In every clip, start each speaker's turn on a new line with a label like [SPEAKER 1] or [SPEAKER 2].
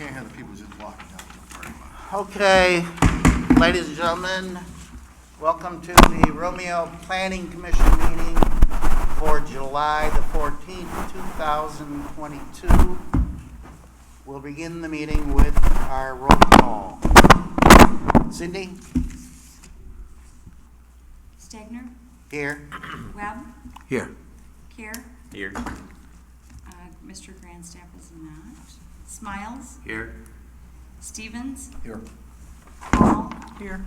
[SPEAKER 1] can't have the people just walking out.
[SPEAKER 2] Okay, ladies and gentlemen, welcome to the Romeo Planning Commission meeting for July the 14th, 2022. We'll begin the meeting with our roll call. Cindy?
[SPEAKER 3] Stegner?
[SPEAKER 2] Here.
[SPEAKER 3] Webb?
[SPEAKER 4] Here.
[SPEAKER 3] Care?
[SPEAKER 4] Here.
[SPEAKER 3] Mr. Grandstaff is not. Smiles?
[SPEAKER 4] Here.
[SPEAKER 3] Stevens?
[SPEAKER 1] Here.
[SPEAKER 3] Hall?
[SPEAKER 4] Here.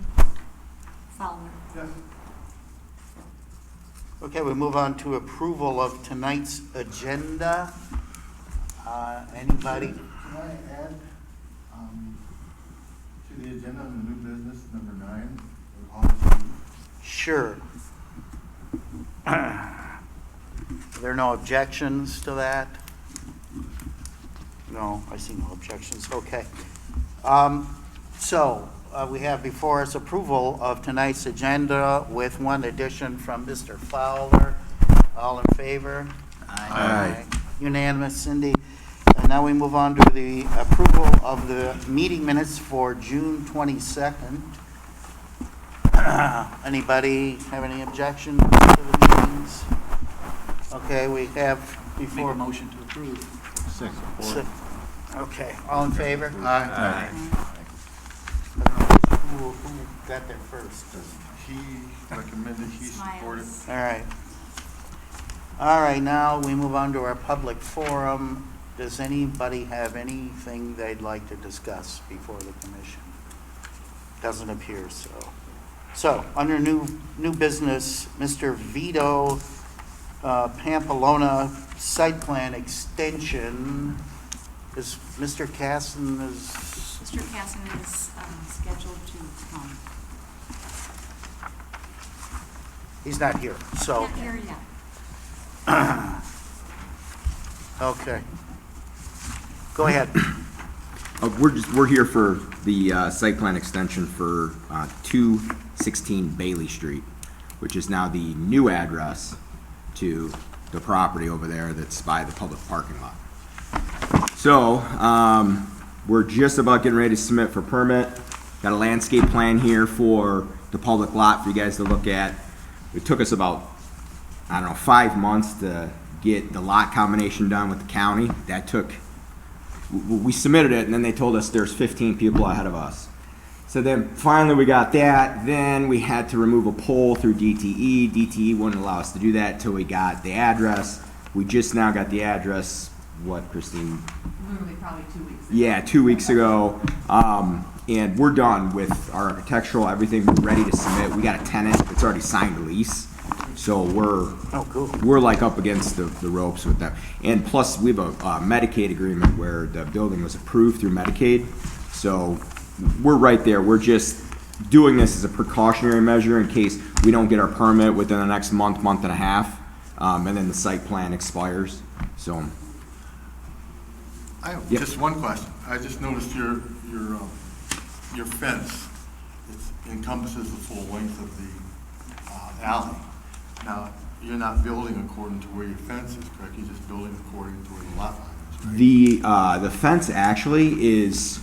[SPEAKER 3] Fowler?
[SPEAKER 1] Yes.
[SPEAKER 2] Okay, we move on to approval of tonight's agenda. Anybody?
[SPEAKER 1] Can I add to the agenda on the new business, number 9?
[SPEAKER 2] Sure. Are there no objections to that? No, I see no objections. Okay. So we have before us approval of tonight's agenda with one addition from Mr. Fowler. All in favor?
[SPEAKER 4] Aye.
[SPEAKER 2] Unanimous, Cindy. And now we move on to the approval of the meeting minutes for June 22nd. Anybody have any objections to the meetings? Okay, we have before.
[SPEAKER 4] Make a motion to approve. Second.
[SPEAKER 2] Okay, all in favor?
[SPEAKER 4] Aye.
[SPEAKER 2] I don't know who got there first.
[SPEAKER 1] He recommended, he supported.
[SPEAKER 3] Smiles.
[SPEAKER 2] All right. All right, now we move on to our public forum. Does anybody have anything they'd like to discuss before the commission? Doesn't appear so. So, under new business, Mr. Vito Pampalona site plan extension. Is Mr. Casson is?
[SPEAKER 3] Mr. Casson is scheduled to come.
[SPEAKER 2] He's not here, so.
[SPEAKER 3] Not here yet.
[SPEAKER 2] Okay. Go ahead.
[SPEAKER 5] We're here for the site plan extension for 216 Bailey Street, which is now the new address to the property over there that's by the public parking lot. So we're just about getting ready to submit for permit. Got a landscape plan here for the public lot for you guys to look at. It took us about, 5 months to get the lot combination done with the county. That took, we submitted it and then they told us there's 15 people ahead of us. So then finally we got that. Then we had to remove a pole through DTE. DTE wouldn't allow us to do that until we got the address. We just now got the address, what, Christine?
[SPEAKER 6] Literally probably 2 weeks ago.
[SPEAKER 5] Yeah, 2 weeks ago. And we're done with our architectural, everything. We're ready to submit. We got a tenant that's already signed a lease. So we're like up against the ropes with that. And plus we have a Medicaid agreement where the building was approved through Medicaid. So we're right there. We're just doing this as a precautionary measure in case we don't get our permit within the next month and a half. And then the site plan expires. So.
[SPEAKER 1] I have
[SPEAKER 5] Yep.
[SPEAKER 1] just one question. I just noticed your fence, it encompasses the full length of the alley. Now, you're not building according to where your fence is, correct? You're just building according to where the lot line is, right?
[SPEAKER 5] The fence actually is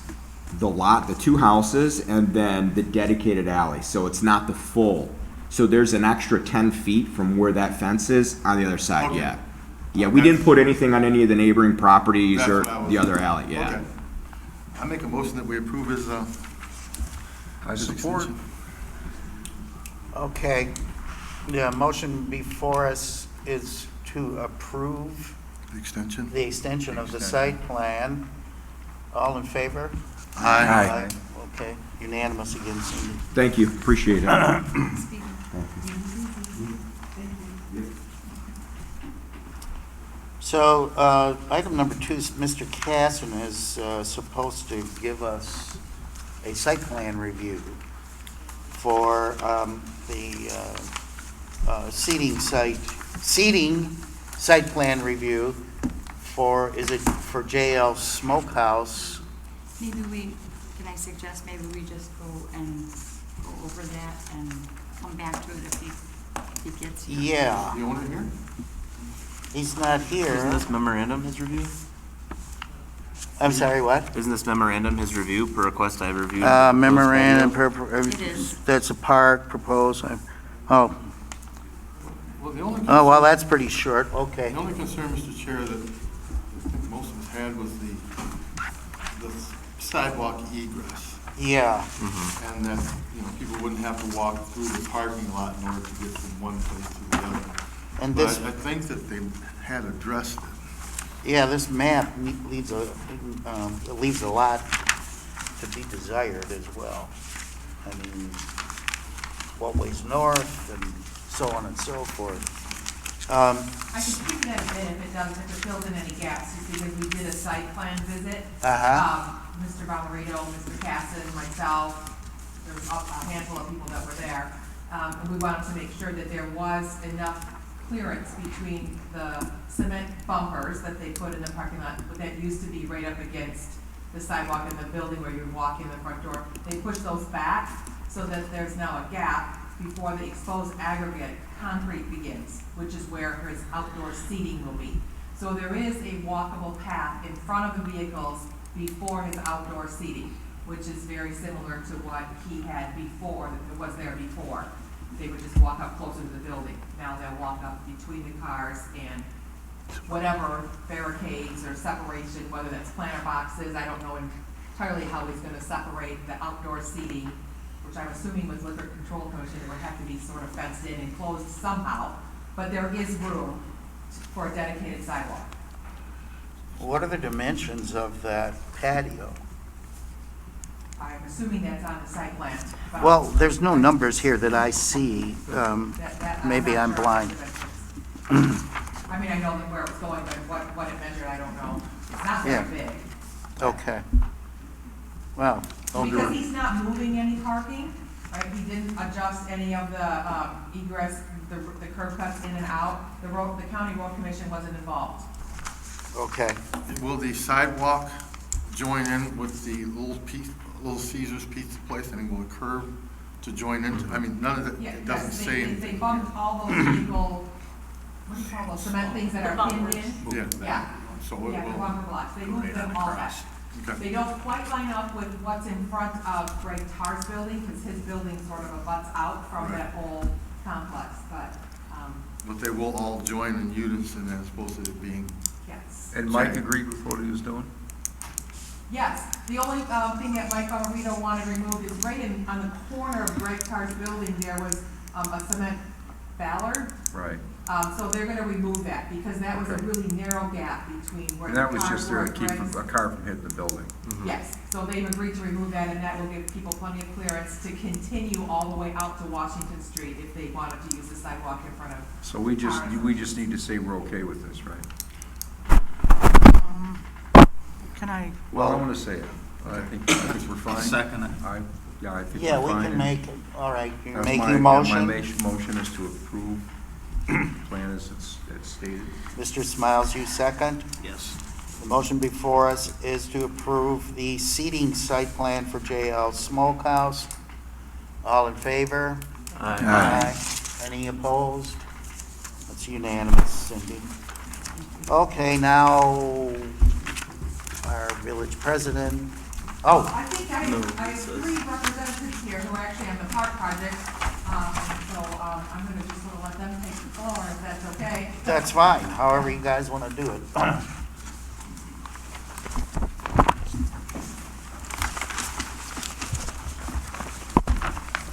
[SPEAKER 5] the lot, the 2 houses, and then the dedicated alley. So it's not the full. So there's an extra 10 feet from where that fence is on the other side.
[SPEAKER 1] Okay.
[SPEAKER 5] Yeah. Yeah, we didn't put anything on any of the neighboring properties
[SPEAKER 1] That's
[SPEAKER 5] or
[SPEAKER 1] what I was-
[SPEAKER 5] the other alley. Yeah.
[SPEAKER 1] Okay. I make a motion that we approve his
[SPEAKER 4] I support.
[SPEAKER 1] extension.
[SPEAKER 2] Okay. The motion before us is to approve
[SPEAKER 1] The extension?
[SPEAKER 2] the extension of the site plan. All in favor?
[SPEAKER 5] Aye.
[SPEAKER 2] Okay, unanimous again, Cindy.
[SPEAKER 5] Thank you. Appreciate it.
[SPEAKER 3] Speaking.
[SPEAKER 2] So, item number 2 is Mr. Casson is supposed to give us a site plan review for the seating site plan review for, is it for JL Smokehouse?
[SPEAKER 3] Can I suggest maybe we just go over that and come back to it if he gets here?
[SPEAKER 2] Yeah,
[SPEAKER 1] The owner here?
[SPEAKER 2] he's not here.
[SPEAKER 4] Isn't this memorandum his review?
[SPEAKER 2] I'm sorry, what?
[SPEAKER 7] Isn't this memorandum his review per request I have reviewed?
[SPEAKER 2] Memorandum,
[SPEAKER 3] It is.
[SPEAKER 2] that's a park proposed, oh,
[SPEAKER 1] Well, the only
[SPEAKER 2] oh, well,
[SPEAKER 1] concern-
[SPEAKER 2] that's pretty short, okay.
[SPEAKER 1] The only concern, Mr. Chair, that I think most of us had was the sidewalk egress.
[SPEAKER 2] Yeah,
[SPEAKER 1] And that, you know, people wouldn't have to walk through the parking lot in order to get from one place to the other.
[SPEAKER 2] and
[SPEAKER 1] But
[SPEAKER 2] this,
[SPEAKER 1] I think that they had addressed it.
[SPEAKER 2] yeah, this map leaves a lot to be desired as well. I mean, what ways north and so on and so forth.
[SPEAKER 6] I can speak to that a bit if it fills in any gaps, just because we did a site plan visit.
[SPEAKER 2] Uh-huh.
[SPEAKER 6] Mr. Bomarito, Mr. Casson, myself, there was a handful of people that were there. And we wanted to make sure that there was enough clearance between the cement bumpers that they put in the parking lot, that used to be right up against the sidewalk in the building where you walk in the front door. They pushed those back so that there's now a gap before the exposed aggregate concrete begins, which is where his outdoor seating will be. So there is a walkable path in front of the vehicles before his outdoor seating, which is very similar to what he had before, that was there before. They would just walk up closer to the building. Now they'll walk up between the cars and whatever barricades or separation, whether that's planter boxes, I don't know entirely how he's gonna separate the outdoor seating, which I'm assuming with Liquor Control Commission, it would have to be sort of fenced in and closed somehow, but there is room for a dedicated sidewalk.
[SPEAKER 2] What are the dimensions of that patio?
[SPEAKER 6] I'm assuming that's on the site plan. but
[SPEAKER 2] Well, there's no numbers here that I see.
[SPEAKER 6] that-
[SPEAKER 2] Maybe
[SPEAKER 6] not
[SPEAKER 2] I'm
[SPEAKER 6] sure
[SPEAKER 2] blind.
[SPEAKER 6] of the dimensions. I mean, I know that where it was going, but what it measured, I don't know. It's not
[SPEAKER 2] Yeah.
[SPEAKER 6] very big.
[SPEAKER 2] Okay. Well,
[SPEAKER 6] Because he's not moving any parking, right, he didn't adjust any of the egress, the curb cuts in and out, the county road commission wasn't involved.
[SPEAKER 2] okay.
[SPEAKER 1] Will the sidewalk join in with the Little Caesar's Pizza Place? I mean, will the curb to join in? I mean, none of it,
[SPEAKER 6] Yeah,
[SPEAKER 1] it doesn't
[SPEAKER 6] yes,
[SPEAKER 1] say
[SPEAKER 6] they
[SPEAKER 1] anything.
[SPEAKER 6] bumped all those legal, what do you call those, cement things that are pinned in?
[SPEAKER 1] Yeah.
[SPEAKER 6] Yeah,
[SPEAKER 1] So it
[SPEAKER 6] yeah, the
[SPEAKER 1] will,
[SPEAKER 6] bumper blocks, they moved them all back.
[SPEAKER 1] okay.
[SPEAKER 6] They don't quite line up with what's in front of Greg Tarr's building, because his building sort of abuts out from that whole complex, but,
[SPEAKER 1] But they will all join in unison as opposed to it being,
[SPEAKER 6] yes.
[SPEAKER 4] And Mike agreed with what he was doing?
[SPEAKER 6] Yes, the only thing that Mike Bomarito wanted removed is right in, on the corner of Greg Tarr's building, there was a cement ballard.
[SPEAKER 4] Right.
[SPEAKER 6] So they're gonna remove that, because that was a
[SPEAKER 4] Okay.
[SPEAKER 6] really narrow gap between where
[SPEAKER 4] And
[SPEAKER 6] the
[SPEAKER 4] that was
[SPEAKER 6] cars
[SPEAKER 4] just there
[SPEAKER 6] were
[SPEAKER 4] to
[SPEAKER 6] and
[SPEAKER 4] keep
[SPEAKER 6] Greg's.
[SPEAKER 4] a car from hitting the building.
[SPEAKER 6] Yes, so they've agreed to remove that, and that will give people plenty of clearance to continue all the way out to Washington Street if they wanted to use the sidewalk in front of.
[SPEAKER 4] So we just need to say we're okay with this, right?
[SPEAKER 2] Can I?
[SPEAKER 4] Well, I want to say it. I think we're fine.
[SPEAKER 7] Second it.
[SPEAKER 4] Yeah, I think
[SPEAKER 2] Yeah,
[SPEAKER 4] we're
[SPEAKER 2] we
[SPEAKER 4] fine.
[SPEAKER 2] can
[SPEAKER 4] and
[SPEAKER 2] make it. All right, you
[SPEAKER 4] that's
[SPEAKER 2] make
[SPEAKER 4] my-
[SPEAKER 2] your
[SPEAKER 4] and
[SPEAKER 2] motion.
[SPEAKER 4] My motion is to approve the plan as it's stated.
[SPEAKER 2] Mr. Smiles, you second?
[SPEAKER 7] Yes.
[SPEAKER 2] The motion before us is to approve the seating site plan for JL Smokehouse. All in favor? Aye. Any opposed? That's unanimous, Cindy. Okay, now, our village president. Oh,
[SPEAKER 6] I think I have three representatives here who are actually on the park project, so I'm gonna just sort of let them take the floor if that's okay.
[SPEAKER 2] that's fine, however you guys want to do it.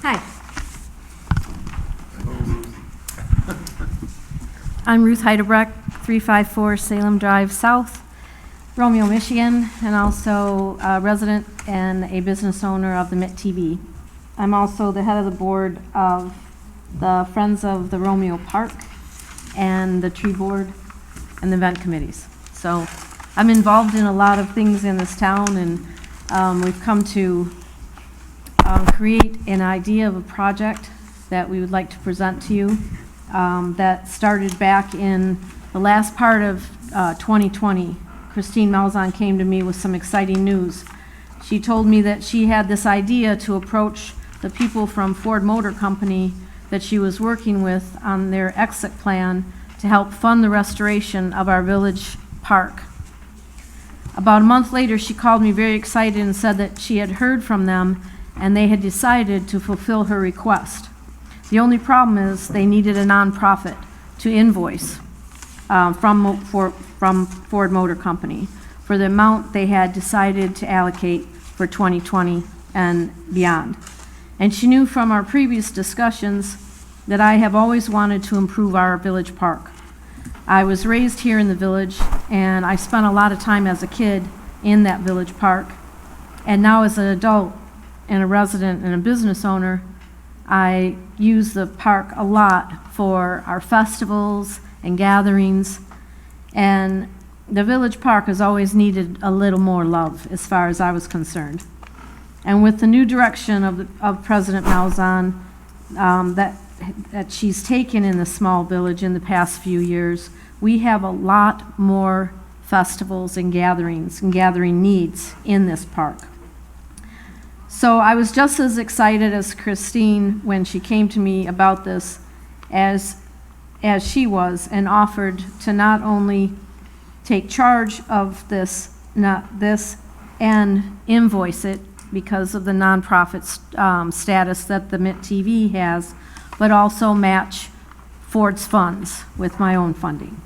[SPEAKER 8] Hi. I'm Ruth Heidebrecht, 354 Salem Drive South, Romeo, Michigan, and also a resident and a business owner of the MIT TV. I'm also the head of the board of the Friends of the Romeo Park and the tree board and the event committees. So I'm involved in a lot of things in this town, and we've come to create an idea of a project that we would like to present to you that started back in the last part of 2020. Christine Malzahn came to me with some exciting news. She told me that she had this idea to approach the people from Ford Motor Company that she was working with on their exit plan to help fund the restoration of our village park. About a month later, she called me very excited and said that she had heard from them and they had decided to fulfill her request. The only problem is they needed a nonprofit to invoice from Ford Motor Company for the amount they had decided to allocate for 2020 and beyond. And she knew from our previous discussions that I have always wanted to improve our village park. I was raised here in the village, and I spent a lot of time as a kid in that village park. And now as an adult and a resident and a business owner, I use the park a lot for our festivals and gatherings. And the village park has always needed a little more love as far as I was concerned. And with the new direction of President Malzahn that she's taken in the small village in the past few years, we have a lot more festivals and gatherings and gathering needs in this park. So I was just as excited as Christine when she came to me about this as she was, and offered to not only take charge of this and invoice it because of the nonprofit status that the MIT TV has, but also match Ford's funds with my own funding.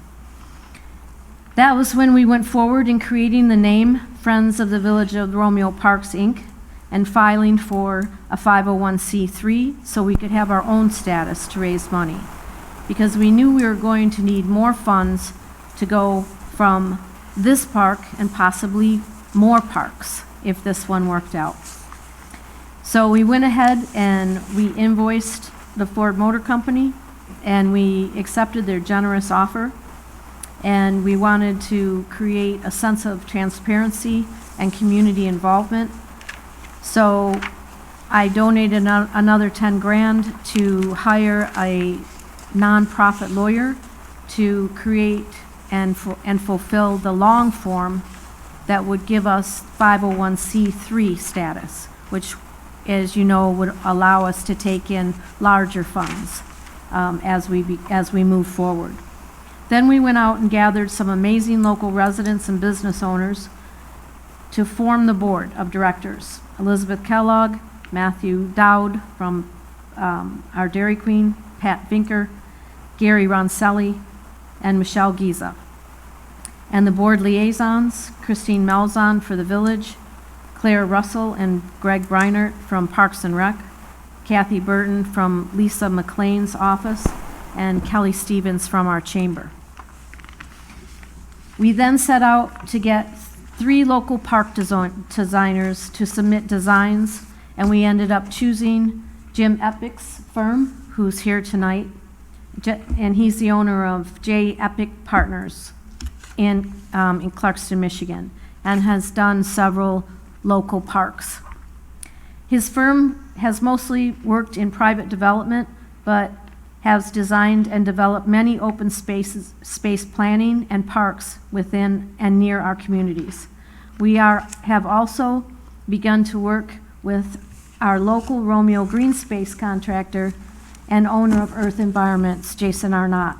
[SPEAKER 8] That was when we went forward in creating the name Friends of the Village of Romeo Parks, Inc., and filing for a 501c3 so we could have our own status to raise money. Because we knew we were going to need more funds to go from this park and possibly more parks if this one worked out. So we went ahead and we invoiced the Ford Motor Company, and we accepted their generous offer. And we wanted to create a sense of transparency and community involvement. So I donated another 10 grand to hire a nonprofit lawyer to create and fulfill the long form that would give us 501c3 status, which, as you know, would allow us to take in larger funds as we move forward. Then we went out and gathered some amazing local residents and business owners to form the board of directors. Elizabeth Kellogg, Matthew Dowd from our Dairy Queen, Pat Vinker, Gary Roncelli, and Michelle Giza. And the board liaisons, Christine Malzahn for the village, Claire Russell and Greg Breinert from Parks and Rec, Kathy Burton from Lisa McLean's office, and Kelly Stevens from our chamber. We then set out to get 3 local park designers to submit designs, and we ended up choosing Jim Epic's firm, who's here tonight, and he's the owner of J. Epic Partners in Clarkston, Michigan, and has done several local parks. His firm has mostly worked in private development, but has designed and developed many open space planning and parks within and near our communities. We have also begun to work with our local Romeo Green Space contractor and owner of Earth Environments, Jason Arnott,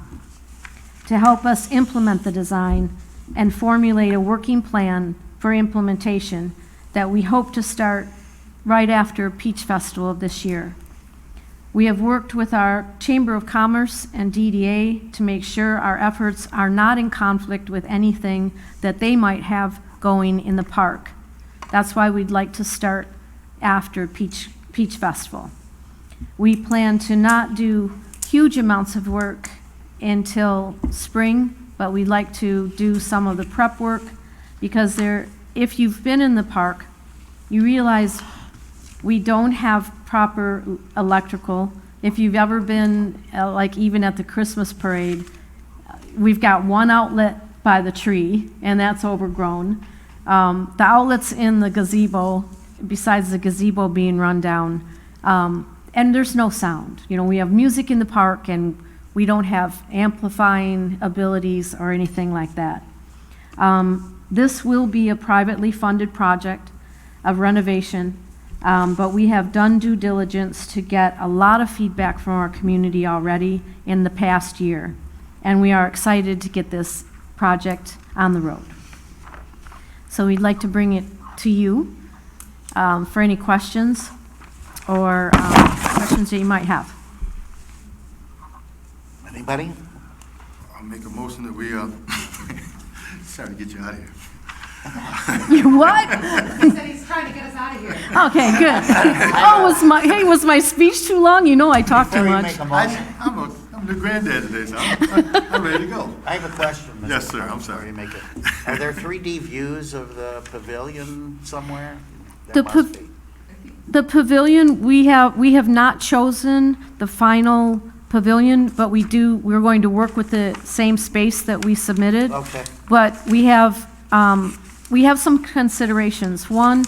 [SPEAKER 8] to help us implement the design and formulate a working plan for implementation that we hope to start right after Peach Festival of this year. We have worked with our Chamber of Commerce and DDA to make sure our efforts are not in conflict with anything that they might have going in the park. That's why we'd like to start after Peach Festival. We plan to not do huge amounts of work until spring, but we'd like to do some of the prep work because if you've been in the park, you realize we don't have proper electrical. If you've ever been, like even at the Christmas parade, we've got one outlet by the tree, and that's overgrown. The outlets in the gazebo, besides the gazebo being run down, and there's no sound. You know, we have music in the park, and we don't have amplifying abilities or anything like that. This will be a privately funded project of renovation. But we have done due diligence to get a lot of feedback from our community already in the past year, and we are excited to get this project on the road. So we'd like to bring it to you for any questions or questions that you might have.
[SPEAKER 2] Anybody?
[SPEAKER 1] I'll make a motion that we, sorry to get you out of here.
[SPEAKER 8] You what?
[SPEAKER 6] He said he's trying to get us out of here.
[SPEAKER 8] Okay, good. Oh, was my speech too long? You know I talk too
[SPEAKER 2] Before you
[SPEAKER 8] much.
[SPEAKER 2] make a motion,
[SPEAKER 1] I'm the granddad today, so I'm ready to go.
[SPEAKER 2] I have a question. Mr.
[SPEAKER 1] Yes, sir, I'm
[SPEAKER 2] Before
[SPEAKER 1] sorry.
[SPEAKER 2] you make it. Are there 3D views of the pavilion somewhere? There
[SPEAKER 8] The
[SPEAKER 2] must
[SPEAKER 8] pav-
[SPEAKER 2] be.
[SPEAKER 8] The pavilion, we have not chosen the final pavilion, but we're going to work with the same space that we submitted.
[SPEAKER 2] Okay.
[SPEAKER 8] But we have some considerations. One,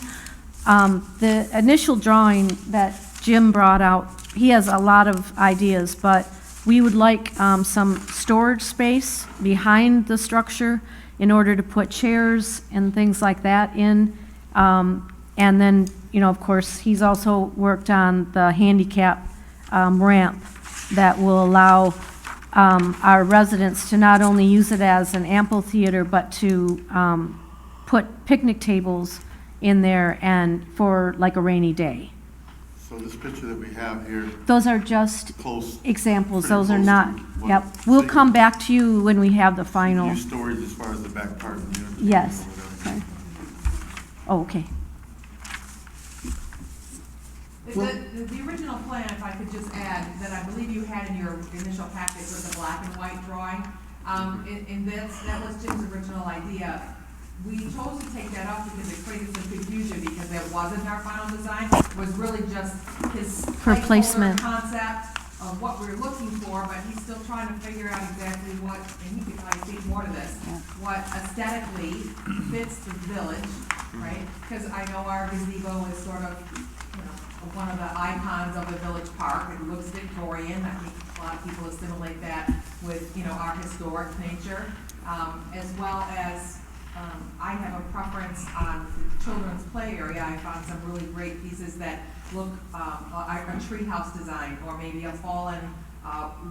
[SPEAKER 8] the initial drawing that Jim brought out, he has a lot of ideas, but we would like some storage space behind the structure in order to put chairs and things like that in. And then, of course, he's also worked on the handicap ramp that will allow our residents to not only use it as an amphitheater, but to put picnic tables in there and for like a rainy day.
[SPEAKER 1] So this picture that we have here,
[SPEAKER 8] Those are just
[SPEAKER 1] close.
[SPEAKER 8] examples,
[SPEAKER 1] pretty
[SPEAKER 8] those are
[SPEAKER 1] close
[SPEAKER 8] not,
[SPEAKER 1] to what
[SPEAKER 8] yep. We'll
[SPEAKER 1] they-
[SPEAKER 8] come back to you when we have the final,
[SPEAKER 1] Use storage as far as the back part of the unit.
[SPEAKER 8] yes.
[SPEAKER 1] or whatever.
[SPEAKER 8] Okay. Oh, okay.
[SPEAKER 6] The original plan, if I could just add, that I believe you had in your initial package was a black and white drawing. That was Jim's original idea. We chose to take that off because it created some confusion because that wasn't our final design. It was really just his
[SPEAKER 8] For
[SPEAKER 6] placeholder
[SPEAKER 8] placement.
[SPEAKER 6] concept of what we were looking for, but he's still trying to figure out exactly what, and he could probably speak more to this, what aesthetically fits the village, right? Because I know our gazebo is sort of, one of the icons of the village park. It looks Victorian. I think a lot of people assimilate that with, our historic nature, as well as, I have a preference on the children's play area. I found some really great pieces that look, a treehouse design, or maybe a fallen,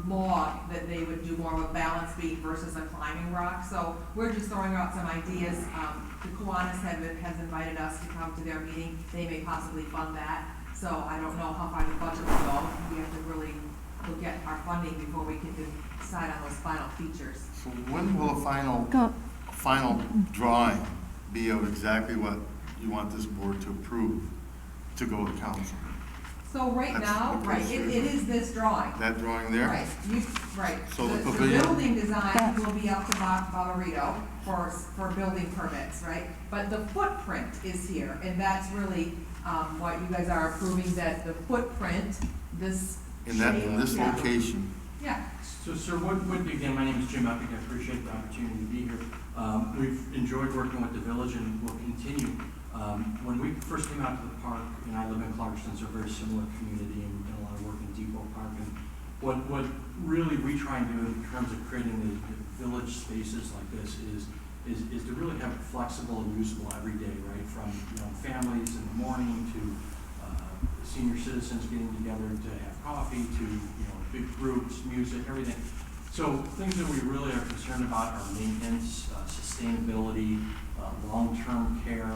[SPEAKER 6] log that they would do more of a balance beat versus a climbing rock. So we're just throwing out some ideas. The Kiwanis has invited us to come to their meeting. They may possibly fund that. So I don't know how far the budget will go. We have to really look at our funding before we can decide on those final features.
[SPEAKER 1] So when will a final drawing be of exactly what you want this board to approve to go to council?
[SPEAKER 6] So right
[SPEAKER 1] That's
[SPEAKER 6] now,
[SPEAKER 1] okay,
[SPEAKER 6] right,
[SPEAKER 1] sure.
[SPEAKER 6] it is this drawing.
[SPEAKER 1] That drawing there?
[SPEAKER 6] Right.
[SPEAKER 1] So the
[SPEAKER 6] The
[SPEAKER 1] pavilion-
[SPEAKER 6] building design will be up to Bomarito for building permits, right? But the footprint is here, and that's really, what you guys are approving, that the footprint, this
[SPEAKER 1] In
[SPEAKER 6] shape,
[SPEAKER 1] this
[SPEAKER 6] yeah.
[SPEAKER 1] location?
[SPEAKER 6] Yeah,
[SPEAKER 9] So, sir, again, my name is Jim Epic. I appreciate the opportunity to be here. We've enjoyed working with the village and will continue. When we first came out to the park, and I live in Clarkston, it's a very similar community, and done a lot of work in Depot Park. And what really we try and do in terms of creating the village spaces like this is to really have it flexible and usable every day, right? From families in the morning to senior citizens getting together to have coffee to big groups, music, everything. So things that we really are concerned about are maintenance, sustainability, long-term care,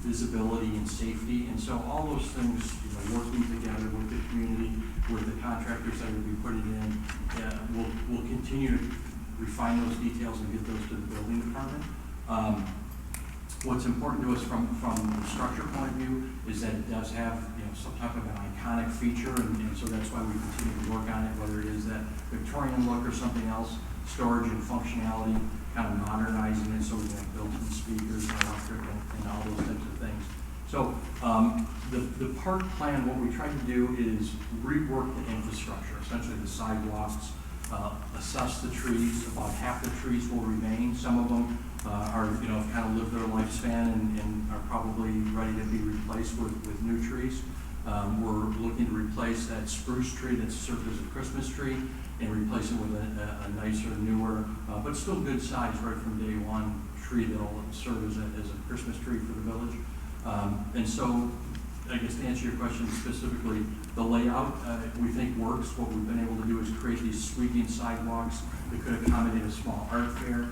[SPEAKER 9] visibility and safety. And so all those things, working together with the community, with the contractors that will be putting in, we'll continue to refine those details and get those to the building department. What's important to us from the structure point of view is that it does have some type of an iconic feature, and so that's why we continue to work on it, whether it is that Victorian look or something else, storage and functionality, kind of modernizing it so we can have built-in speakers and electric and all those types of things. So the park plan, what we try to do is rework the infrastructure, essentially the sidewalks, assess the trees. About half the trees will remain. Some of them are, have kind of lived their lifespan and are probably ready to be replaced with new trees. We're looking to replace that spruce tree that served as a Christmas tree and replace it with a nicer, newer, but still good size right from day one tree that'll serve as a Christmas tree for the village. And so, I guess to answer your question specifically, the layout we think works. What we've been able to do is create these sweeping sidewalks that could accommodate a small art fair.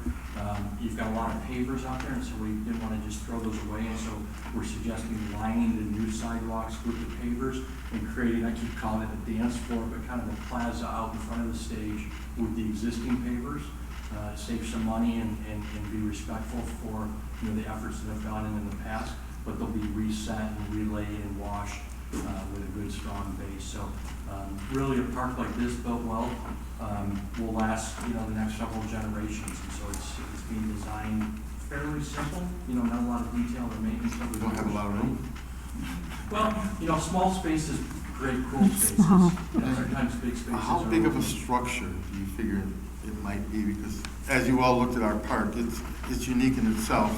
[SPEAKER 9] You've got a lot of pavers out there, and so we didn't want to just throw those away, and so we're suggesting lining the new sidewalks with the pavers and creating, I keep calling it a dance floor, but kind of a plaza out in front of the stage with the existing pavers. Save some money and be respectful for, you know, the efforts that have gone in the past, but they'll be reset and relayed and washed with a good, strong base. So really a park like this built well will last, you know, the next several generations. And so it's being designed fairly simple, you know, not a lot of detail or maintenance.
[SPEAKER 1] We don't have a lot of room.
[SPEAKER 9] Well, you know, small spaces, great cool spaces.
[SPEAKER 8] Small.
[SPEAKER 9] And sometimes big spaces
[SPEAKER 1] How
[SPEAKER 9] are
[SPEAKER 1] big of a
[SPEAKER 9] okay.
[SPEAKER 1] structure do you figure it might be? Because as you all looked at our park, it's unique in itself.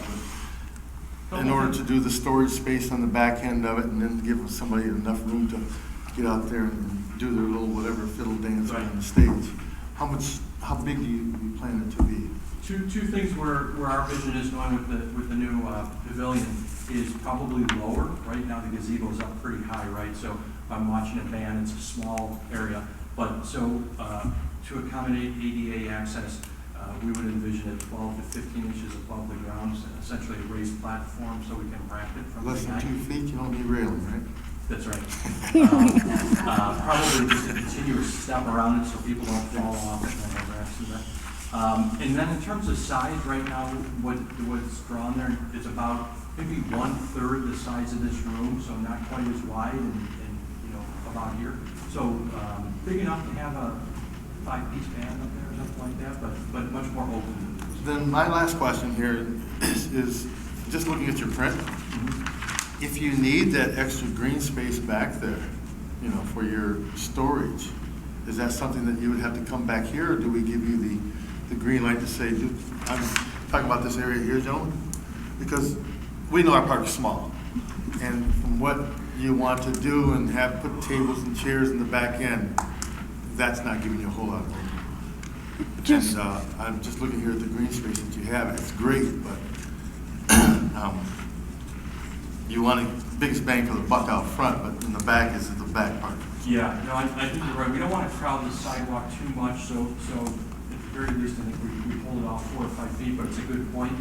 [SPEAKER 1] But in order to do the storage space on the back end of it and then give somebody enough room to get out there and do their little whatever fiddle dance
[SPEAKER 9] Right.
[SPEAKER 1] on the stage, how big do you plan it to be?
[SPEAKER 9] Two things where our vision is going with the new pavilion is probably lower. Right now the gazebo's up pretty high, right? So if I'm watching a band, it's a small area. But so to accommodate ADA access, we would envision it 12 to 15 inches above the ground, essentially a raised platform so we can ramp it from
[SPEAKER 1] Less
[SPEAKER 9] the
[SPEAKER 1] than
[SPEAKER 9] height.
[SPEAKER 1] 2 feet, you don't need railing, right?
[SPEAKER 9] That's right. Probably just a continuous step around it so people don't fall off and then have accident. And then in terms of size, right now, what's drawn there is about maybe 1/3 the size of this room, so not quite as wide and you know, about here. So big enough to have a 5-piece band up there or something like that, but much more open.
[SPEAKER 1] Then my last question here is just looking at your print. If you need that extra green space back there, you know, for your storage, is that something that you would have to come back here, or do we give you the green light to say, I'm talking about this area here, gentlemen? Because we know our park is small, and from what you want to do and have put tables and chairs in the back end, that's not giving you a whole lot of room.
[SPEAKER 8] Just-
[SPEAKER 1] And I'm just looking here at the green space that you have. It's great, but you want the biggest bang for the buck out front, but in the back is the back part.
[SPEAKER 9] Yeah, no, I think you're right. We don't want to crowd the sidewalk too much, so at the very least, I think we hold it off 4 or 5 feet, but it's a good point.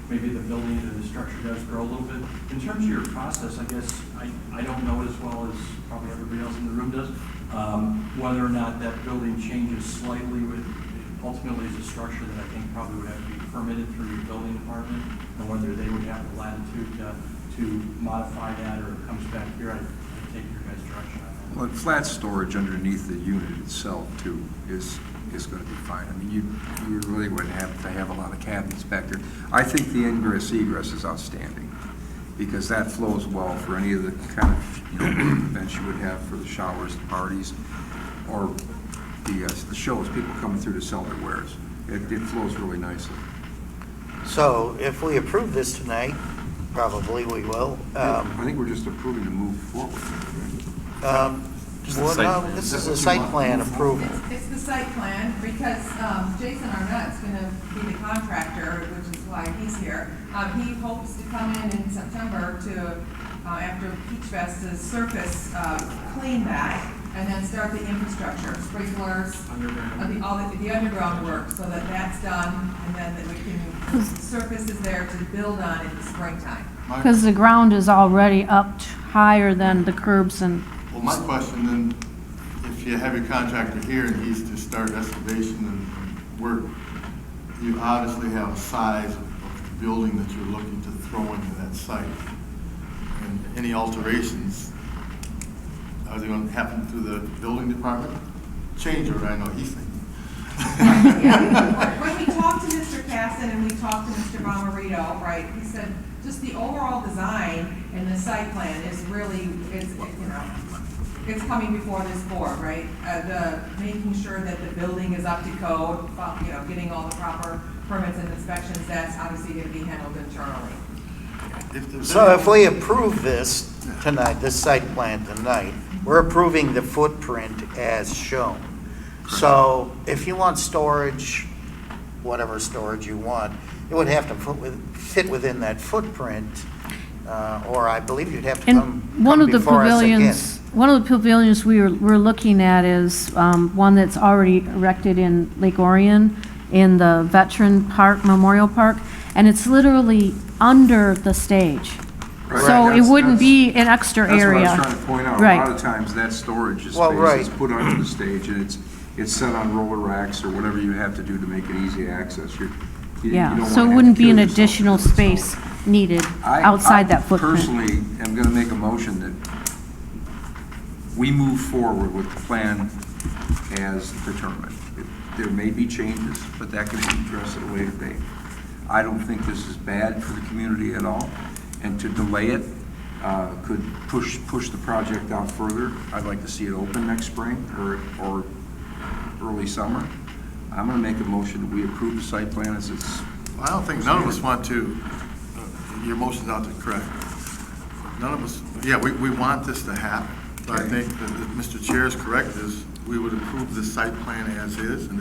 [SPEAKER 9] Maybe the building or the structure does grow a little bit. In terms of your process, I guess I don't know it as well as probably everybody else in the room does, whether or not that building changes slightly with, ultimately is a structure that I think probably would have to be permitted through your building department, and whether they would have the latitude to modify that, or it comes back here. I take your guys' direction on that.
[SPEAKER 4] Well, flat storage underneath the unit itself too is going to be fine. I mean, you really wouldn't have to have a lot of cabinets back there. I think the ingress egress is outstanding because that flows well for any of the kind of, you know, events you would have for the showers, the parties, or the shows, people coming through to sell their wares. It flows really nicely.
[SPEAKER 2] So if we approve this tonight, probably we will.
[SPEAKER 4] I think we're just approving to move forward.
[SPEAKER 2] Well, no, this is a site plan approval.
[SPEAKER 6] It's the site plan, because Jason Arnett's gonna be the contractor, which is why he's here. He hopes to come in September to, after Peach Fest, to surface, clean that, and then start the infrastructure, sprinklers, the underground work, so that that's done, and then that we can, surface is there to build on in the springtime.
[SPEAKER 8] Because the ground is already up higher than the curbs and,
[SPEAKER 1] Well, my question then, if you have your contractor here and he's to start excavation and work, you obviously have a size of building that you're looking to throw into that site. And any alterations, are they going to happen through the building department? Change order, I know he's thinking.
[SPEAKER 6] Yeah. When we talked to Mr. Casson and we talked to Mr. Bomarito, right, he said, just the overall design and the site plan is really, it's coming before this board, right? Making sure that the building is up to code, getting all the proper permits and inspections, that's obviously gonna be handled internally.
[SPEAKER 2] So if we approve this tonight, this site plan tonight, we're approving the footprint as shown. So if you want storage, whatever storage you want, it would have to fit within that footprint, or I believe you'd have to
[SPEAKER 8] and
[SPEAKER 2] come
[SPEAKER 8] one of the
[SPEAKER 2] before us again.
[SPEAKER 8] pavilions, one of the pavilions we're looking at is one that's already erected in Lake Orion, in the Veteran Park, Memorial Park, and it's literally under the stage.
[SPEAKER 4] Right.
[SPEAKER 8] So it
[SPEAKER 4] That's-
[SPEAKER 8] wouldn't
[SPEAKER 4] that's-
[SPEAKER 8] be an extra
[SPEAKER 4] That's what I
[SPEAKER 8] area.
[SPEAKER 4] was trying to point out.
[SPEAKER 8] Right.
[SPEAKER 4] A lot of times that storage
[SPEAKER 2] Well,
[SPEAKER 4] space is
[SPEAKER 2] right.
[SPEAKER 4] put under the stage and it's set on roller racks or whatever you have to do to make it easy access. You
[SPEAKER 8] Yeah,
[SPEAKER 4] don't
[SPEAKER 8] so
[SPEAKER 4] wanna
[SPEAKER 8] it
[SPEAKER 4] have
[SPEAKER 8] wouldn't
[SPEAKER 4] to
[SPEAKER 8] be an
[SPEAKER 4] kill yourself
[SPEAKER 8] additional
[SPEAKER 4] to do it. So
[SPEAKER 8] space needed outside that footprint.
[SPEAKER 4] I personally am gonna make a motion that we move forward with the plan as determined. There may be changes, but that can be addressed at a later date. I don't think this is bad for the community at all, and to delay it could push the project out further. I'd like to see it open next spring or early summer. I'm gonna make a motion that we approve the site plan as it's.
[SPEAKER 1] I don't think, none of us want to, your motion's out there, correct. None of us, yeah, we want this to happen. But I
[SPEAKER 4] Okay.
[SPEAKER 1] think that if Mr. Chair is correct, is we would approve the site plan as is, and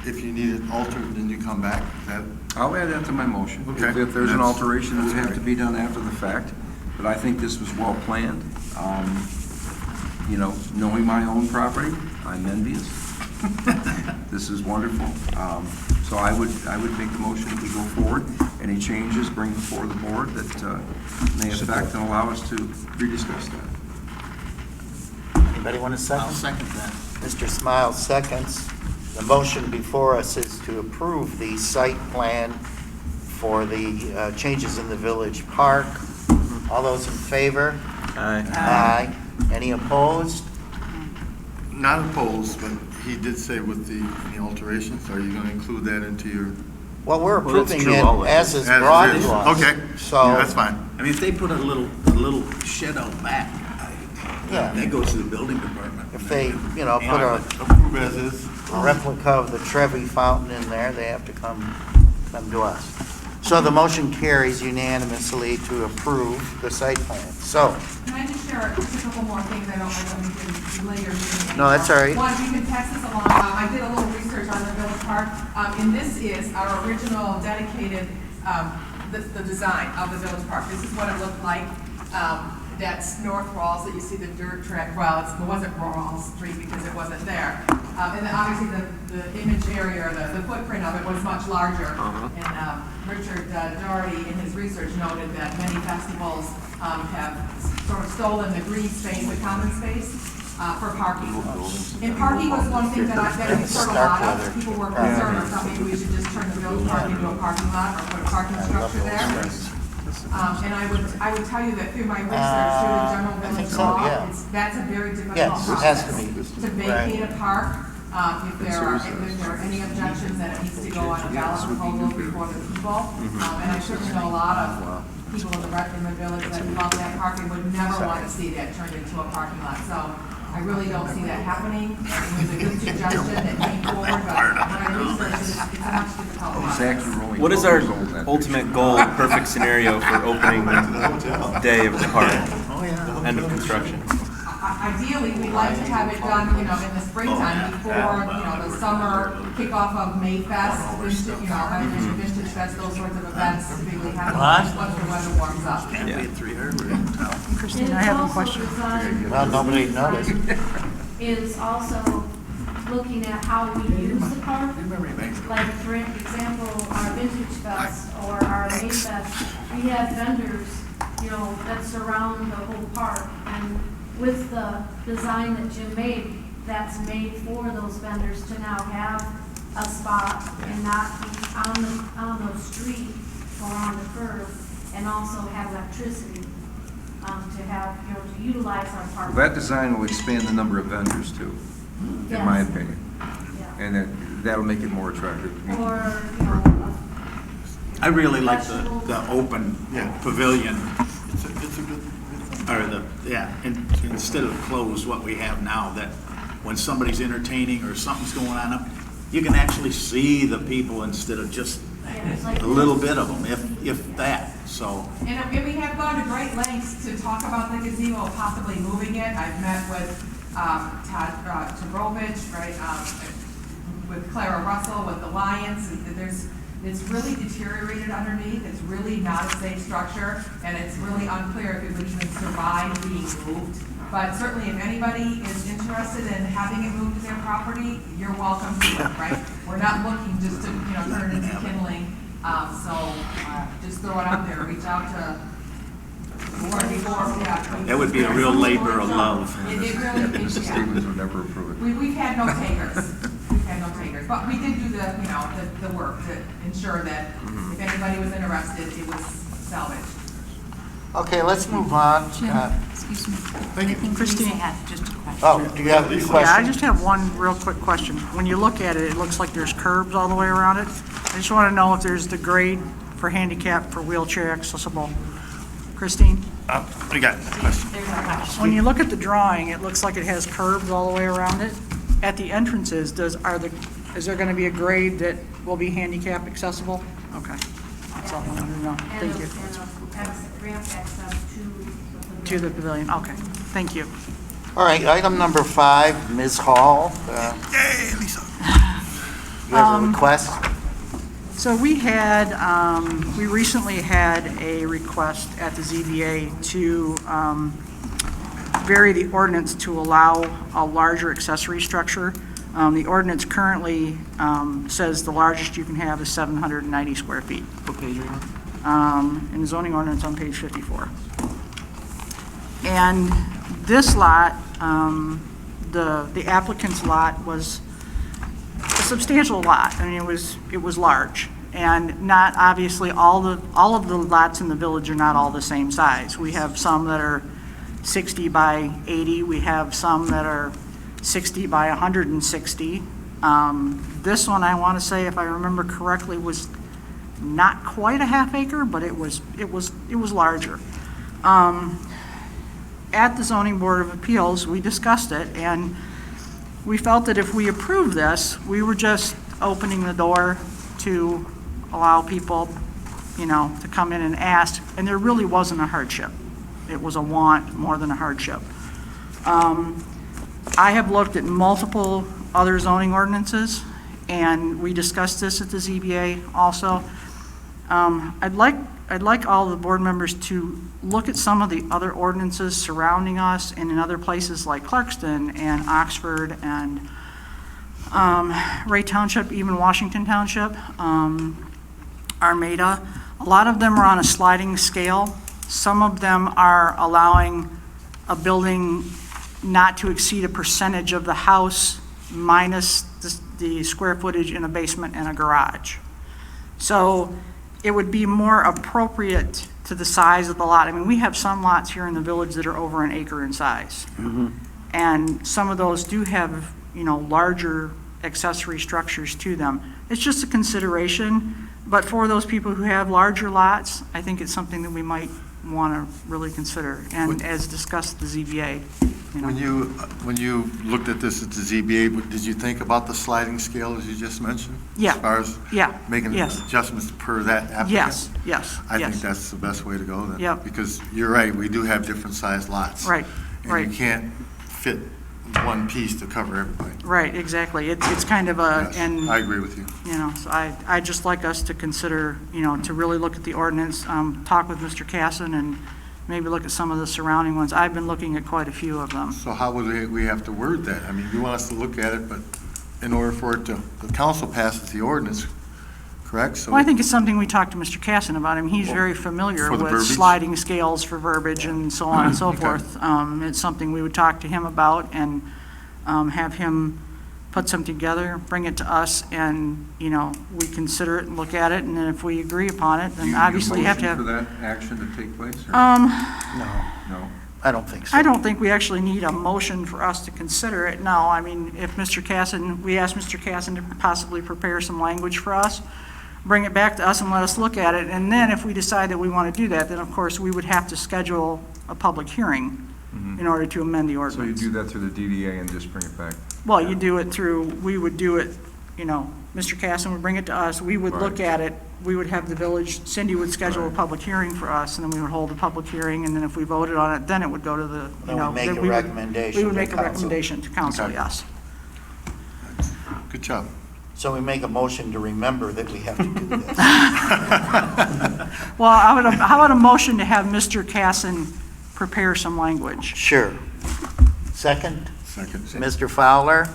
[SPEAKER 1] if you need it altered, then you come back. That,
[SPEAKER 4] I'll add that to my motion.
[SPEAKER 1] Okay.
[SPEAKER 4] If there's an
[SPEAKER 1] That's-
[SPEAKER 4] alteration, it would have
[SPEAKER 1] that's
[SPEAKER 4] to be done after the fact, but I think this was well planned. You know, knowing my own property, I'm envious. This is wonderful. So I would make the motion that we go forward. Any changes, bring before the board that may affect and allow us to rediscuss that.
[SPEAKER 2] Anybody want a second?
[SPEAKER 10] I'll second that.
[SPEAKER 2] Mr. Smiles seconds. The motion before us is to approve the site plan for the changes in the village park. All those in favor? Aye. Any opposed?
[SPEAKER 1] not opposed, but he did say with the alterations, are you gonna include that into your?
[SPEAKER 2] Well, we're
[SPEAKER 10] Well, that's
[SPEAKER 2] approving
[SPEAKER 10] true
[SPEAKER 2] it
[SPEAKER 10] always.
[SPEAKER 2] as is
[SPEAKER 1] As
[SPEAKER 2] broad
[SPEAKER 1] is.
[SPEAKER 2] law.
[SPEAKER 1] Okay,
[SPEAKER 2] So.
[SPEAKER 1] yeah, that's fine.
[SPEAKER 10] I mean, if they put a little shed out back,
[SPEAKER 2] Yeah.
[SPEAKER 10] that goes to the building department.
[SPEAKER 2] If they, put a
[SPEAKER 1] Approve as is.
[SPEAKER 2] replica of the Trevi fountain in there, they have to come to us. So the motion carries unanimously to approve the site plan. So,
[SPEAKER 6] Can I just share just a couple more things? I don't mean to delay your meeting.
[SPEAKER 2] No, that's all right.
[SPEAKER 6] One, you can pass this along. I did a little research on the village park, and this is our original dedicated, the design of the village park. This is what it looked like. That's North Rawls that you see the dirt track. Well, it wasn't Rawls Street because it wasn't there. And then obviously the image area, or the footprint of it was much larger. And Richard Doherty in his research noted that many festivals have sort of stolen the green space, the common space, for parking. And parking was one thing that I've heard a lot of. People were concerned or thought maybe we should just turn the village park into a parking lot or put a parking structure there. And I would tell you that through my research, through the general
[SPEAKER 2] I think
[SPEAKER 6] village
[SPEAKER 2] so,
[SPEAKER 6] law,
[SPEAKER 2] yeah.
[SPEAKER 6] that's a very difficult
[SPEAKER 2] Yes, it
[SPEAKER 6] process.
[SPEAKER 2] has to be.
[SPEAKER 6] To vacate a park, if there are any objections, that it needs to go on a ballot proposal before the people. And I certainly know a lot of people in the village that love that park and would never want to see that turned into a parking lot. So I really don't see that happening. It was a good suggestion that came forward, but when I researched it, it's a much difficult process.
[SPEAKER 4] Zach, you're only
[SPEAKER 7] What is
[SPEAKER 4] 12
[SPEAKER 7] our
[SPEAKER 4] years old then.
[SPEAKER 7] ultimate goal, perfect scenario for opening day of the park?
[SPEAKER 10] Oh, yeah.
[SPEAKER 7] End of construction.
[SPEAKER 6] Ideally, we'd like to have it done, in the springtime before, the summer kickoff of Mayfest, vintage, Vintage Fest, those sorts of events typically happen once the weather warms up.
[SPEAKER 10] Can't be 300 in town.
[SPEAKER 8] Christine, I have a question.
[SPEAKER 2] well, nobody noticed.
[SPEAKER 8] Is also looking at how we use the park. Like, for example, our Vintage Fest or our May Fest, we have vendors, that surround the whole park. And with the design that Jim made, that's made for those vendors to now have a spot and not be on the street or on the curb, and also have electricity, to have, to utilize our park.
[SPEAKER 4] That design will expand the number of vendors too, in my
[SPEAKER 8] Yes.
[SPEAKER 4] opinion.
[SPEAKER 8] Yeah.
[SPEAKER 4] And that'll make it more attractive.
[SPEAKER 8] Or,
[SPEAKER 10] I really like the open
[SPEAKER 1] Yeah.
[SPEAKER 10] pavilion,
[SPEAKER 1] It's a good thing.
[SPEAKER 10] and instead of closed, what we have now, that when somebody's entertaining or something's going on up, you can actually see the people instead of just
[SPEAKER 8] it's like
[SPEAKER 10] a little bit of them, if that, so.
[SPEAKER 6] And we have gone to great lengths to talk about the gazebo, possibly moving it. I've met with Todd Tabrovich, right, with Clara Russell, with the Lions. It's really deteriorated underneath, it's really not a safe structure, and it's really unclear if it would even survive being moved. But certainly if anybody is interested in having it moved to their property, you're welcome to it, right? We're not looking just to, turn it into kindling, just throw it out there, reach out to yeah.
[SPEAKER 10] That would be a real labor of love.
[SPEAKER 6] It really is,
[SPEAKER 4] Mrs.
[SPEAKER 6] yeah.
[SPEAKER 4] Stevens would never approve it.
[SPEAKER 6] We've had no takers. We've had no takers. But we did do the work to ensure that if anybody was interested, it was salvaged.
[SPEAKER 2] Okay, let's move on.
[SPEAKER 3] Jim, excuse me. I think
[SPEAKER 11] Christine.
[SPEAKER 3] Lisa had just a question.
[SPEAKER 2] Oh, do you have a question?
[SPEAKER 11] Yeah, I just have one real quick question. When you look at it, it looks like there's curbs all the way around it. I just want to know if there's the grade for handicap for wheelchair accessible. Christine?
[SPEAKER 10] We got a question.
[SPEAKER 3] There's a question.
[SPEAKER 11] When you look at the drawing, it looks like it has curbs all the way around it. At the entrances, is there going to be a grade that will be handicap accessible? Okay, that's all I wanted to know. Thank you.
[SPEAKER 3] Ramp access
[SPEAKER 11] To the pavilion, okay, thank you.
[SPEAKER 2] All right, item number 5, Ms. Hall.
[SPEAKER 10] Yay, Lisa.
[SPEAKER 2] You have a request?
[SPEAKER 11] So we recently had a request at the ZBA to vary the ordinance to allow a larger accessory structure. The ordinance currently says the largest you can have is 790 square feet.
[SPEAKER 7] What page are you on?
[SPEAKER 11] In the zoning ordinance on page 54. And this lot, the applicant's lot was a substantial lot. I mean, it was large. And not, obviously, all of the lots in the village are not all the same size. We have some that are 60 by 80. We have some that are 60 by 160. This one, I want to say, if I remember correctly, was not quite a half acre, but it was larger. At the Zoning Board of Appeals, we discussed it, and we felt that if we approved this, we were just opening the door to allow people, to come in and ask, and there really wasn't a hardship. It was a want more than a hardship. I have looked at multiple other zoning ordinances, and we discussed this at the ZBA also. I'd like all the board members to look at some of the other ordinances surrounding us and in other places like Clarkston and Oxford and Ray Township, even Washington Township, Armada. A lot of them are on a sliding scale. Some of them are allowing a building not to exceed a percentage of the house minus the square footage in a basement and a garage. So it would be more appropriate to the size of the lot. I mean, we have some lots here in the village that are over an acre in size. And some of those do have, larger accessory structures to them. It's just a consideration, but for those people who have larger lots, I think it's something that we might want to really consider, and as discussed at the ZBA.
[SPEAKER 1] When you looked at this at the ZBA, did you think about the sliding scale as you just mentioned?
[SPEAKER 11] Yeah.
[SPEAKER 1] As far as
[SPEAKER 11] Yeah.
[SPEAKER 1] making
[SPEAKER 11] Yes.
[SPEAKER 1] adjustments per that applicant?
[SPEAKER 11] Yes.
[SPEAKER 1] I think that's the best way to go then.
[SPEAKER 11] Yep.
[SPEAKER 1] Because you're right, we do have different sized lots.
[SPEAKER 11] Right.
[SPEAKER 1] And you can't fit one piece to cover everybody.
[SPEAKER 11] Right, exactly. It's kind of a,
[SPEAKER 1] Yes,
[SPEAKER 11] and,
[SPEAKER 1] I agree with you.
[SPEAKER 11] so I'd just like us to consider, to really look at the ordinance, talk with Mr. Casson, and maybe look at some of the surrounding ones. I've been looking at quite a few of them.
[SPEAKER 1] So how would we have to word that? I mean, you want us to look at it, but in order for it to, the council passes the ordinance, correct? So
[SPEAKER 11] Well, I think it's something we talked to Mr. Casson about. I mean, he's very familiar
[SPEAKER 1] For the
[SPEAKER 11] with
[SPEAKER 1] verbiage?
[SPEAKER 11] sliding scales for verbiage and so on and so
[SPEAKER 1] Okay.
[SPEAKER 11] forth. It's something we would talk to him about and have him put something together, bring it to us, and, we consider it and look at it, and then if we agree upon it,
[SPEAKER 4] Do
[SPEAKER 11] then
[SPEAKER 4] you need a
[SPEAKER 11] obviously you have to
[SPEAKER 4] motion
[SPEAKER 11] have.
[SPEAKER 4] for that action to take place? or-
[SPEAKER 2] No,
[SPEAKER 4] No.
[SPEAKER 2] I don't think so.
[SPEAKER 11] I don't think we actually need a motion for us to consider it, no. I mean, if Mr. Casson, we asked Mr. Casson to possibly prepare some language for us, bring it back to us and let us look at it, and then if we decide that we want to do that, then of course we would have to schedule a public hearing in order to amend the
[SPEAKER 4] So you
[SPEAKER 11] ordinance.
[SPEAKER 4] do that through the DDA and just bring it back?
[SPEAKER 11] Well, you do it through, we would do it, Mr. Casson would bring it to us, we would look
[SPEAKER 4] Right.
[SPEAKER 11] at it, we would have the village, Cindy would schedule a
[SPEAKER 4] Right.
[SPEAKER 11] public hearing for us, and then we would hold a public hearing, and then if we voted on it, then it would go to the,
[SPEAKER 2] Then we make a
[SPEAKER 11] then we would-
[SPEAKER 2] recommendation
[SPEAKER 11] We would
[SPEAKER 2] to
[SPEAKER 11] make a
[SPEAKER 2] council.
[SPEAKER 11] recommendation to council,
[SPEAKER 1] Okay.
[SPEAKER 11] yes.
[SPEAKER 1] Good job.
[SPEAKER 2] So we make a motion to remember that we have to do this.
[SPEAKER 11] Well, how about a motion to have Mr. Casson prepare some language?
[SPEAKER 2] Sure. Second?
[SPEAKER 1] Second.
[SPEAKER 2] Mr. Fowler?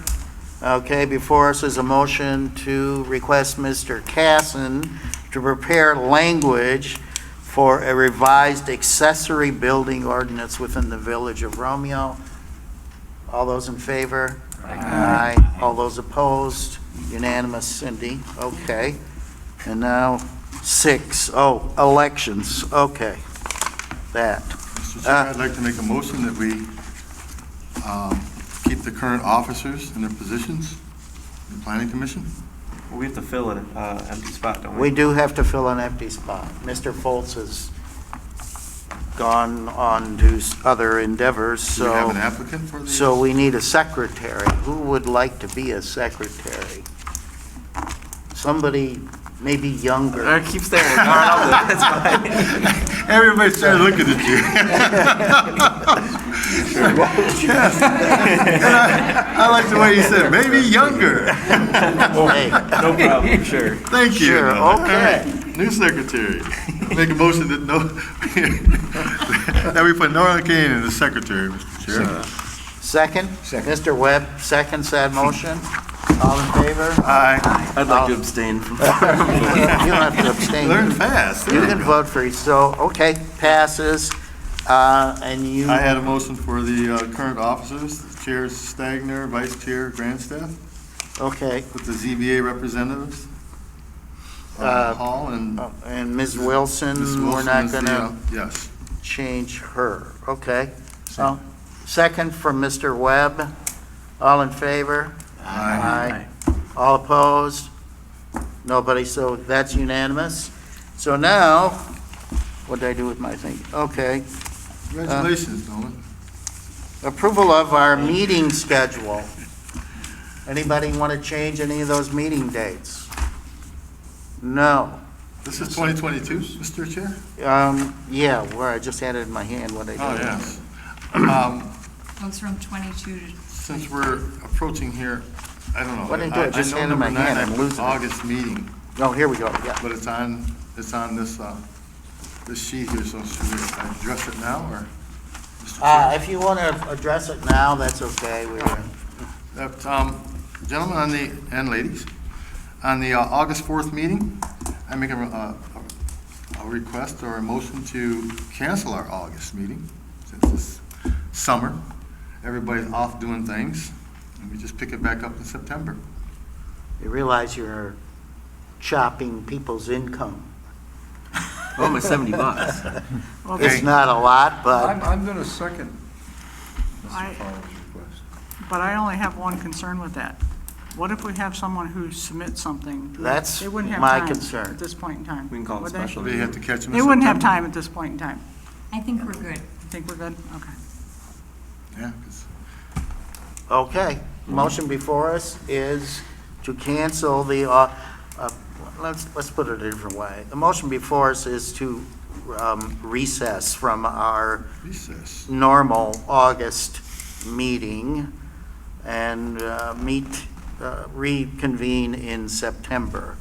[SPEAKER 2] Okay, before us is a motion to request Mr. Casson to prepare language for a revised accessory building ordinance within the Village of Romeo. All those in favor? Aye. All those opposed? Unanimous, Cindy. Okay. And now 6, elections. Okay. That.
[SPEAKER 1] Mr. Chair, I'd like to make a motion that we keep the current officers in their positions in the Planning Commission.
[SPEAKER 7] We have to fill an empty spot, don't
[SPEAKER 2] We
[SPEAKER 7] we?
[SPEAKER 2] do have to fill an empty spot. Mr. Foltz has gone on to other endeavors,
[SPEAKER 1] Do we have an
[SPEAKER 2] so,
[SPEAKER 1] applicant for the?
[SPEAKER 2] so we need a secretary. Who would like to be a secretary? Somebody maybe younger.
[SPEAKER 7] I keep staring at Carl, that's fine.
[SPEAKER 1] Everybody's started looking at you. Yes. And I like the way you said, maybe younger.
[SPEAKER 2] Hey,
[SPEAKER 7] No problem, sure.
[SPEAKER 1] Thank you.
[SPEAKER 2] Sure,
[SPEAKER 1] All
[SPEAKER 2] okay.
[SPEAKER 1] right. New secretary. Make a motion that that we put Norman Kane in the secretary, Mr. Chair.
[SPEAKER 2] Second? Mr. Webb, seconds that motion. All in favor?
[SPEAKER 1] Aye.
[SPEAKER 7] I'd like to abstain from.
[SPEAKER 2] You don't have to abstain.
[SPEAKER 1] Learn fast.
[SPEAKER 2] You can vote for it, so, okay, passes. And you,
[SPEAKER 1] I had a motion for the current officers, Chair Stagner, Vice Chair Grandstaff,
[SPEAKER 2] okay.
[SPEAKER 1] with the ZBA representatives,
[SPEAKER 2] Uh,
[SPEAKER 1] Hall and
[SPEAKER 2] And Ms. Wilson,
[SPEAKER 1] Ms.
[SPEAKER 2] we're
[SPEAKER 1] Wilson
[SPEAKER 2] not
[SPEAKER 1] is the,
[SPEAKER 2] gonna
[SPEAKER 1] yes.
[SPEAKER 2] change her, okay? So, second from Mr. Webb. All in favor?
[SPEAKER 1] Aye.
[SPEAKER 2] All opposed? Nobody, so that's unanimous. So now, what did I do with my thing? Okay.
[SPEAKER 1] Congratulations, Nolan.
[SPEAKER 2] Approval of our meeting schedule. Anybody want to change any of those meeting dates? No.
[SPEAKER 1] This is 2022, Mr. Chair?
[SPEAKER 2] Yeah, where I just had it in my hand, what I did.
[SPEAKER 1] Oh, yes.
[SPEAKER 3] Goes from 22 to.
[SPEAKER 1] Since we're approaching here, I don't know.
[SPEAKER 2] What did I do? I just
[SPEAKER 1] know
[SPEAKER 2] had it in my
[SPEAKER 1] number
[SPEAKER 2] hand.
[SPEAKER 1] 9,
[SPEAKER 2] I'm losing it.
[SPEAKER 1] August meeting,
[SPEAKER 2] Oh, here we go, yeah.
[SPEAKER 1] but it's on this, this sheet here, so should we address it now, or? Mr. Chair?
[SPEAKER 2] If you want to address it now, that's okay.
[SPEAKER 1] That, gentlemen and ladies, on the August 4th meeting, I make a request or a motion to cancel our August meeting, since it's summer, everybody's off doing things, and we just pick it back up in September.
[SPEAKER 2] You realize you're chopping people's income.
[SPEAKER 7] Oh, my $70.
[SPEAKER 2] It's not a lot, but
[SPEAKER 4] I'm going to second
[SPEAKER 11] I-
[SPEAKER 4] Mr. Fowler's request.
[SPEAKER 11] But I only have one concern with that. What if we have someone who submits something?
[SPEAKER 2] That's
[SPEAKER 11] They wouldn't have
[SPEAKER 2] my
[SPEAKER 11] time
[SPEAKER 2] concern.
[SPEAKER 11] At this point in time.
[SPEAKER 7] We can call it
[SPEAKER 11] would they?
[SPEAKER 7] special.
[SPEAKER 1] They have to catch them in
[SPEAKER 11] They wouldn't have
[SPEAKER 1] September.
[SPEAKER 11] time at this point in time.
[SPEAKER 3] I think we're good.
[SPEAKER 11] You think we're good? Okay.
[SPEAKER 1] Yeah, 'cause
[SPEAKER 2] okay. Motion before us is to cancel the, let's put it a different way. The motion before us is to recess from our
[SPEAKER 1] recess.
[SPEAKER 2] normal August meeting and reconvene in September.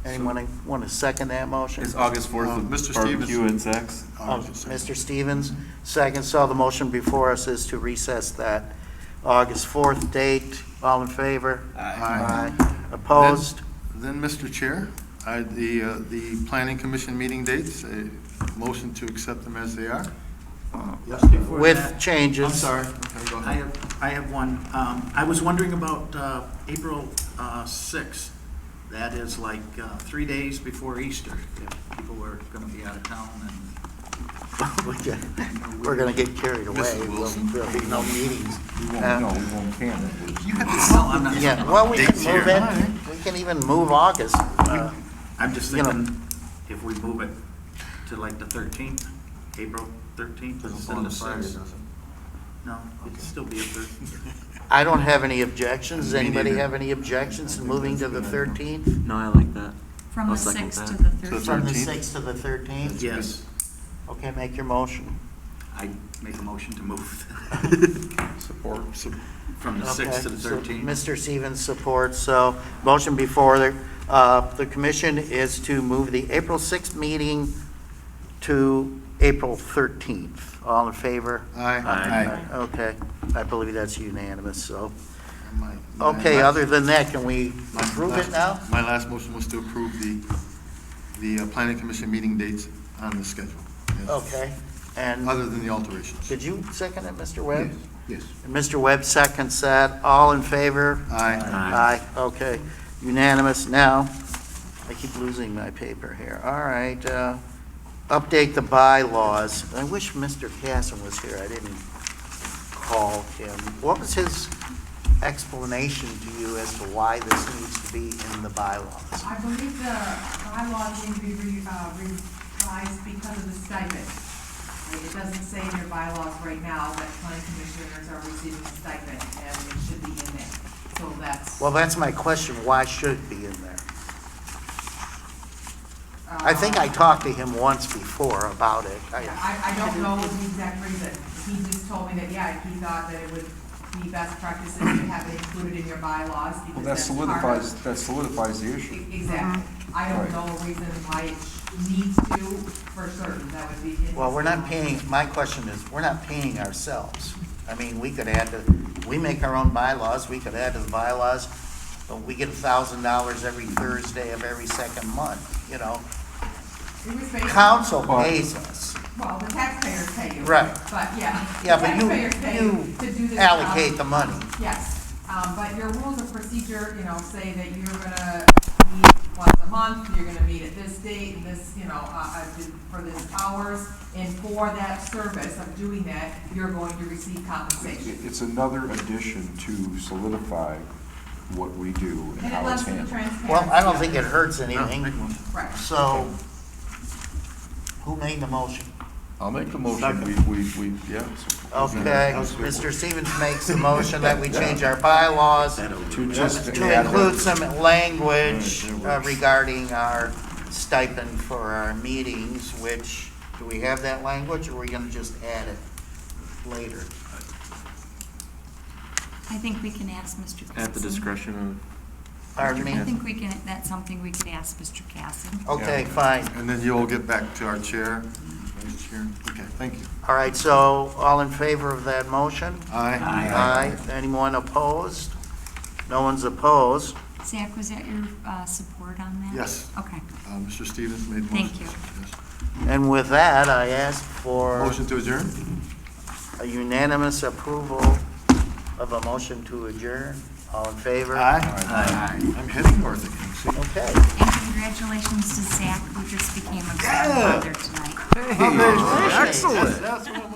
[SPEAKER 2] Anyone want to second that motion?
[SPEAKER 7] Is August 4th
[SPEAKER 1] Mr.
[SPEAKER 7] the barbecue
[SPEAKER 1] Stevens.
[SPEAKER 7] and sex?
[SPEAKER 2] Mr. Stevens, second. So the motion before us is to recess that August 4th date. All in favor?
[SPEAKER 1] Aye.
[SPEAKER 2] Opposed?
[SPEAKER 1] Then, Mr. Chair, the Planning Commission meeting dates, a motion to accept them as they are.
[SPEAKER 2] With changes.
[SPEAKER 1] I'm sorry. Okay, go ahead.
[SPEAKER 10] I have one. I was wondering about April 6th. That is like 3 days before Easter, if people were going to be out of town. And
[SPEAKER 2] We're going to get carried away.
[SPEAKER 1] Mrs. Wilson.
[SPEAKER 2] There'll be no meetings.
[SPEAKER 4] We won't can it.
[SPEAKER 10] well, I'm not.
[SPEAKER 2] Yeah, well, we can
[SPEAKER 1] Dates
[SPEAKER 2] move
[SPEAKER 1] here.
[SPEAKER 2] it. We can even move August.
[SPEAKER 10] I'm just
[SPEAKER 2] you know.
[SPEAKER 10] thinking if we move it to like the 13th, April 13th instead of the 6th. No, it'd still be a 13th.
[SPEAKER 2] I don't have any objections. Does
[SPEAKER 1] Me
[SPEAKER 2] anybody
[SPEAKER 1] neither.
[SPEAKER 2] have any objections to moving to the 13th?
[SPEAKER 7] No, I like that.
[SPEAKER 3] From
[SPEAKER 7] I'll
[SPEAKER 3] the
[SPEAKER 7] second
[SPEAKER 3] 6th
[SPEAKER 7] that.
[SPEAKER 3] to the 13th.
[SPEAKER 2] From the
[SPEAKER 1] 13th?
[SPEAKER 2] 6th to the 13th?
[SPEAKER 10] Yes.
[SPEAKER 2] Okay, make your motion.
[SPEAKER 10] I make a motion to move
[SPEAKER 4] Support.
[SPEAKER 10] from the 6th to the
[SPEAKER 2] Okay, so
[SPEAKER 10] 13th.
[SPEAKER 2] Mr. Stevens supports, so motion before the commission is to move the April 6th meeting to April 13th. All in favor?
[SPEAKER 10] Aye.
[SPEAKER 2] Okay, I believe that's unanimous, so.
[SPEAKER 1] My-
[SPEAKER 2] Okay,
[SPEAKER 1] my-
[SPEAKER 2] other than that, can we
[SPEAKER 1] my
[SPEAKER 2] approve it
[SPEAKER 1] last-
[SPEAKER 2] now?
[SPEAKER 1] My last motion was to approve the planning commission meeting dates on the schedule. Yes.
[SPEAKER 2] Okay, and
[SPEAKER 1] Other than the alterations.
[SPEAKER 2] did you second it, Mr. Webb?
[SPEAKER 1] Yes.
[SPEAKER 2] And Mr. Webb seconds that. All in favor?
[SPEAKER 1] Aye.
[SPEAKER 2] Aye, okay, unanimous. Now, I keep losing my paper here. All right, update the bylaws. I wish Mr. Casson was here, I didn't call him. What was his explanation to you as to why this needs to be in the bylaws?
[SPEAKER 6] I believe the bylaws need to be revised because of the stipend. It doesn't say in your bylaws right now that planning commissioners are receiving a stipend, and it should be in there. So that's.
[SPEAKER 2] Well, that's my question, why should it be in there? I think I talked to him once before about it.
[SPEAKER 6] Yeah, I don't know the exact reason. He just told me that, yeah, he thought that it would be best practices to have it included in your bylaws
[SPEAKER 4] Well,
[SPEAKER 6] because
[SPEAKER 4] that
[SPEAKER 6] that's part of.
[SPEAKER 4] solidifies the issue.
[SPEAKER 6] Exactly. I don't
[SPEAKER 4] Right.
[SPEAKER 6] know a reason why it needs to for certain. That would be. in
[SPEAKER 2] Well, we're not
[SPEAKER 6] the-
[SPEAKER 2] paying, my question is, we're not paying ourselves. I mean, we could add to, we make our own bylaws, we could add to the bylaws, but we get $1,000 every Thursday of every second month, you know?
[SPEAKER 6] It was based.
[SPEAKER 2] Council pays us.
[SPEAKER 6] Well, the taxpayers pay you.
[SPEAKER 2] Right.
[SPEAKER 6] But, yeah.
[SPEAKER 2] Yeah,
[SPEAKER 6] the
[SPEAKER 2] but
[SPEAKER 6] taxpayers pay
[SPEAKER 2] you
[SPEAKER 6] to do this
[SPEAKER 2] allocate
[SPEAKER 6] job.
[SPEAKER 2] the money.
[SPEAKER 6] Yes, but your rules of procedure, say that you're gonna meet once a month, you're gonna meet at this date, and this, for this hours, and for that service of doing that, you're going to receive compensation.
[SPEAKER 4] It's another addition to solidify what we do and
[SPEAKER 6] And it
[SPEAKER 4] how
[SPEAKER 6] lets
[SPEAKER 4] it's
[SPEAKER 6] the
[SPEAKER 4] handled.
[SPEAKER 6] transparency.
[SPEAKER 2] Well, I don't
[SPEAKER 6] of
[SPEAKER 2] think it hurts anything,
[SPEAKER 6] Right.
[SPEAKER 2] so, who made the motion?
[SPEAKER 7] I'll make the motion, yeah.
[SPEAKER 2] Okay, Mr. Stevens makes the motion that we change our bylaws
[SPEAKER 4] To just
[SPEAKER 2] to
[SPEAKER 4] add
[SPEAKER 2] include some language regarding our stipend for our meetings, which, do we have that language, or are we gonna just add it later?
[SPEAKER 3] I think we can ask Mr. Casson.
[SPEAKER 7] At the discretion
[SPEAKER 2] Pardon me?
[SPEAKER 3] I think we can, that's something we could ask Mr. Casson.
[SPEAKER 2] Okay, fine.
[SPEAKER 1] And then you'll get back to our chair, vice chair. Okay, thank you.
[SPEAKER 2] All right, so all in favor of that motion?
[SPEAKER 1] Aye.
[SPEAKER 2] Aye. Anyone opposed? No one's opposed.
[SPEAKER 3] Zach, was that your support on that?
[SPEAKER 1] Yes.
[SPEAKER 3] Okay.
[SPEAKER 1] Mr. Stevens made the motion.
[SPEAKER 3] Thank you.
[SPEAKER 1] Yes.
[SPEAKER 2] And with that, I ask for
[SPEAKER 1] Motion to adjourn?
[SPEAKER 2] a unanimous approval of a motion to adjourn. All in favor?
[SPEAKER 1] Aye. I'm heading north again, see?
[SPEAKER 2] Okay.
[SPEAKER 3] And congratulations to Zach, who just became a grandfather tonight.
[SPEAKER 2] Excellent. That's what